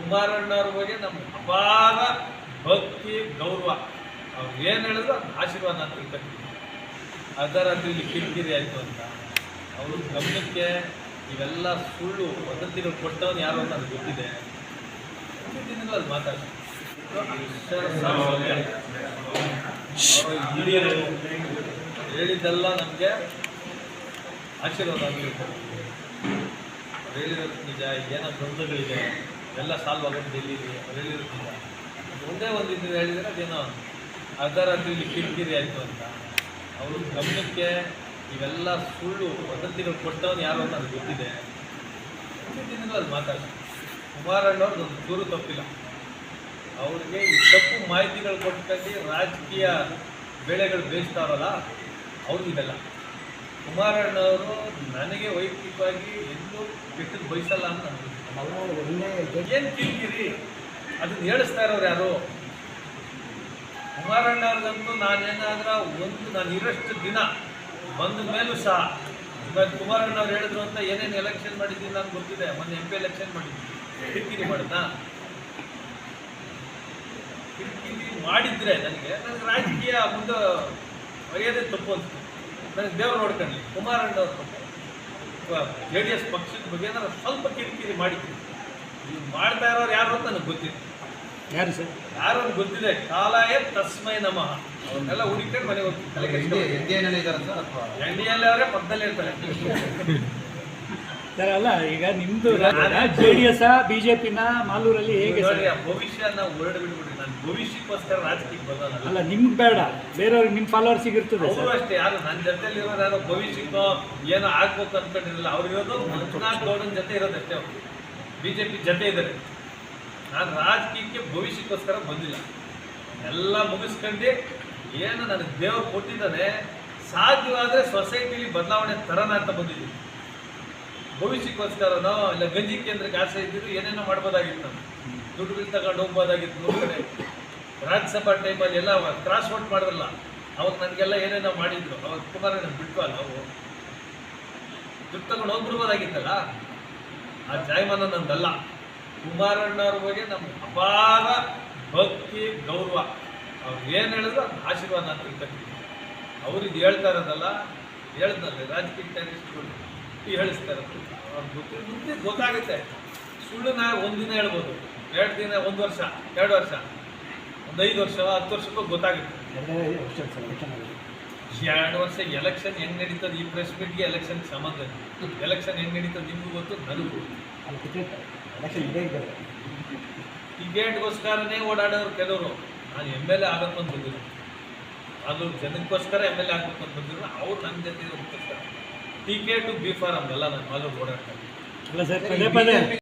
ಕುಮಾರಣ್ಣವ್ರ ಬಗ್ಗೆ ನಮ್ಗೆ ಅಪಾರ ಭಕ್ತಿ ಗೌರವ. ಅವ್ರು ಏನು ಹೇಳಿದ್ರು ಅದು ಆಶೀರ್ವಾದ ಅಂತ ತಿಳ್ಕೊತೀವಿ. ಅದರ ಇಲ್ಲಿ ಕಿರಿಕಿರಿ ಆಯಿತು ಅಂತ ಅವರು ಗಮನಕ್ಕೆ ಇವೆಲ್ಲ ಸುಳ್ಳು ವದಂತಿಗಳು ಕೊಟ್ಟವನು ಯಾರು ಅಂತ ನನಗೆ ಗೊತ್ತಿದೆ. ದಿನಗಳು ಅದು ಮಾತಾಡ್ತಾರೆ ಹಿರಿಯರು ಹೇಳಿದ್ದೆಲ್ಲ ನಮಗೆ ಆಶೀರ್ವಾದ ಆಗಿರ್ತಾರೆ. ಅವ್ರು ಹೇಳಿರೋದು ನಿಜ. ಏನೋ ಗೊಂದಲಗಳಿದೆ ಎಲ್ಲ ಸಾಲ್ವ್ ಆಗೋದು ಎಲ್ಲಿದೆ ಅವ್ರು ಹೇಳಿರೋದು ನಿಜ. ಒಂದೇ ಒಂದು ಇದು ಹೇಳಿದರೆ ಅದೇನೋ ಅದರ ಇಲ್ಲಿ ಕಿರಿಕಿರಿ ಆಯಿತು ಅಂತ ಅವರು ಗಮನಕ್ಕೆ ಇವೆಲ್ಲ ಸುಳ್ಳು ವದಂತಿಗಳು ಕೊಟ್ಟವನು ಯಾರು ಅಂತ ನನಗೆ ಗೊತ್ತಿದೆ. ದಿನಗಳು ಅದು ಮಾತಾಡ್ತಾರೆ. ಕುಮಾರಣ್ಣವ್ರದ್ದು ಒಂದು ಚೂರು ತಪ್ಪಿಲ್ಲ. ಅವ್ರಿಗೆ ಈ ತಪ್ಪು ಮಾಹಿತಿಗಳು ಕೊಟ್ಕೊಂಡು ರಾಜಕೀಯ ಬೆಳೆಗಳು ಬೇಯಿಸ್ತಾರಲ್ಲ ಅವ್ರಿಗಿದೆಲ್ಲ. ಕುಮಾರಣ್ಣವರು ನನಗೆ ವೈಯಕ್ತಿಕವಾಗಿ ಎಲ್ಲೂ ಕೆಟ್ಟದ್ದು ಬಯಸಲ್ಲ ಅಂತ ಏನು ಕಿರಿಕಿರಿ ಅದನ್ನು ಹೇಳಿಸ್ತಾ ಇರೋರು ಯಾರು? ಕುಮಾರಣ್ಣವ್ರಿಗಂತೂ ನಾನೇನಾದ್ರೂ ನಾನು ಇರೋಷ್ಟು ದಿನ ಬಂದ ಮೇಲೂ ಸಹ ಇವಾಗ ಕುಮಾರಣ್ಣವ್ರು ಹೇಳಿದ್ರು ಅಂತ ಏನೇನು ಎಲೆಕ್ಷನ್ ಮಾಡಿದ್ದೀನಿ ನನಗೆ ಗೊತ್ತಿದೆ. ಮೊನ್ನೆ MP ಎಲೆಕ್ಷನ್ ಮಾಡಿದ್ದೀನಿ. ಕಿರಿಕಿರಿ ಮಾಡಿದ್ನಾ? ಕಿರಿಕಿರಿ ಮಾಡಿದ್ರೆ ನನಗೆ ರಾಜಕೀಯ ಮುಂದೆ ಒಯ್ಯೋದೇ ತಪ್ಪು ಅನ್ಸುತ್ತೆ. ನನಗೆ ದೇವ್ರು ನೋಡ್ಕೊಳ್ಳಿ. ಕುಮಾರಣ್ಣವ್ರ ಬಗ್ಗೆ JDS ಪಕ್ಷದ ಬಗ್ಗೆ ಏನಾದ್ರು ಸ್ವಲ್ಪ ಕಿರಿಕಿರಿ ಮಾಡಿದ್ದೀನಿ. ನೀವು ಮಾಡ್ತಾ ಇರೋರು ಯಾರು ಅಂತ ನನಗೆ ಗೊತ್ತಿದೆ. ಯಾರು ಸರ್? ಯಾರು ಅಂತ ಗೊತ್ತಿದೆ. ಕಾಲಾಯ ತಸ್ಮೈ ನಮಃ. ಅವನ್ನೆಲ್ಲ ಹುಡುಕೊಂಡು ಮನೆಗೆ ಹೋಗ್ತಾರೆ. NDA ಅವರೇ ಪಕ್ಕದಲ್ಲೇ ಇರ್ತಾರೆ. ಸರ್ ಅಲ್ಲ, ಈಗ ನಿಮ್ದು JDS BJPನ ಮಾಲೂರಲ್ಲಿ ಹೇಗೆ ಸರ್? ಭವಿಷ್ಯ ನಾವು ಹೊರಡು ಬಿಡ್ಬಿಡ್ರಿ. ನಾನು ಭವಿಷ್ಯಕ್ಕೋಸ್ಕರ ರಾಜಕೀಯಕ್ಕೆ ಬರೋಲ್ಲ. ಅಲ್ಲ, ನಿಮ್ಗೆ ಬೇಡ, ಬೇರೆಯವ್ರಿಗೆ ನಿಮ್ಮ ಫಾಲೋವರ್ಸಿಗೆ ಇರ್ತದೆ. ಅವರು ಅಷ್ಟೇ. ಯಾರು ನನ್ನ ಜೊತೆಲಿ ಇರೋರು ಯಾರೋ ಭವಿಷ್ಯಕ್ಕೋ ಏನೋ ಆಗ್ಬೇಕು ಅಂದ್ಕೊಂಡಿರಲಿಲ್ಲ. ಅವ್ರು ಇರೋದು ಮಂಜುನಾಥ್ ಗೌಡನ ಜೊತೆ ಇರೋದಷ್ಟೇ. ಅವರು BJP ಜೊತೆ ಇದ್ದಾರೆ. ನಾನು ರಾಜಕೀಯಕ್ಕೆ ಭವಿಷ್ಯಕ್ಕೋಸ್ಕರ ಬಂದಿಲ್ಲ. ಎಲ್ಲ ಮುಗಿಸ್ಕೊಂಡು ಏನು ನನಗೆ ದೇವರು ಕೊಟ್ಟಿದ್ದಾನೆ ಸಾಧ್ಯವಾದರೆ ಸೊಸೈಟಿಲಿ ಬದಲಾವಣೆ ತರೋಣ ಅಂತ ಬಂದಿದ್ದೀನಿ. ಭವಿಷ್ಯಕ್ಕೋಸ್ಕರನೋ ಇಲ್ಲ ಗಂಜಿ ಕೇಂದ್ರಕ್ಕೆ ಆಸೆ ಇದ್ದಿದ್ದು ಏನೇನೋ ಮಾಡ್ಬೋದಾಗಿತ್ತು. ನಾನು ದುಡ್ಡುಗಳು ತಗೊಂಡು ಹೋಗ್ಬೋದಾಗಿತ್ತು. ನೋಡಿ ರಾಜ್ಯಸಭಾ ಟೈಮಲ್ಲಿ ಎಲ್ಲ ಕ್ರಾಸ್ ವೋಟ್ ಮಾಡಿದ್ರಲ್ಲ, ಅವಾಗ ನನಗೆಲ್ಲ ಏನೇನೋ ಮಾಡಿದ್ರು. ಅವಾಗ ಕುಮಾರಣ್ಣ ಬಿಟ್ಟು ಅಲ್ಲ ನಾವು ದುಡ್ಡು ತಗೊಂಡು ಹೋಗ್ಬಿಡ್ಬೋದಾಗಿತ್ತಲ್ಲ. ಆ ಜಾಯಮಾನ ನಂದಲ್ಲ. ಕುಮಾರಣ್ಣವ್ರ ಬಗ್ಗೆ ನಮ್ಗೆ ಅಪಾರ ಭಕ್ತಿ ಗೌರವ. ಅವ್ರು ಏನು ಹೇಳಿದ್ರು ಅದು ಆಶೀರ್ವಾದ ಅಂತ ತಿಳ್ಕೊತೀವಿ. ಅವ್ರು ಇದು ಹೇಳ್ತಾ ಇರೋದಲ್ಲ, ಹೇಳ್ದಲ್ಲ ರಾಜಕೀಯ ಟೆರರಿಸ್ಟ್ಗಳು ಹೇಳಿಸ್ತಾ ಇರೋದು. ಅವ್ರು ಮುಂದೆ ಗೊತ್ತಾಗುತ್ತೆ. ಸುಳ್ಳುನ ಒಂದಿನ ಹೇಳ್ಬೋದು, 2 ದಿನ, 1 ವರ್ಷ, 2 ವರ್ಷ, ಒಂದು 5 ವರ್ಷ, 10 ವರ್ಷಕ್ಕೂ ಗೊತ್ತಾಗುತ್ತೆ. 2 ವರ್ಷ ಎಲೆಕ್ಷನ್ ಹೆಂಗೆ ನಡೀತದೆ? ಈ ಪ್ರೆಸ್ ಮೀಟ್ಗೆ ಎಲೆಕ್ಷನ್ಗೆ ಸಂಬಂಧ ಇಲ್ಲ. ಎಲೆಕ್ಷನ್ ಹೆಂಗೆ ನಡೀತದೆ ನಿಮಗೂ ಗೊತ್ತು, ನನಗೂ ಗೊತ್ತು. ಟಿಕೆಟ್ಗೋಸ್ಕರನೇ ಓಡಾಡೋರು ಕೆಲವರು. ನಾನು MLA ಆಗಬೇಕು ಅಂತ ಬಂದಿದ್ರು. ಅದು ಜನಕ್ಕೋಸ್ಕರ MLA ಆಗಬೇಕು ಅಂತ ಬಂದಿದ್ರು. ಅವ್ರು ನನ್ನ ಜೊತೆ ಟಿಕೆಟು B ಫಾರಮ್ ಎಲ್ಲ ನಾನು ಮಾಲೂರು ಓಡಾಡ್ತಾರೆ. ಅಲ್ಲ ಸರ್, ಪದೇ ಪದೇ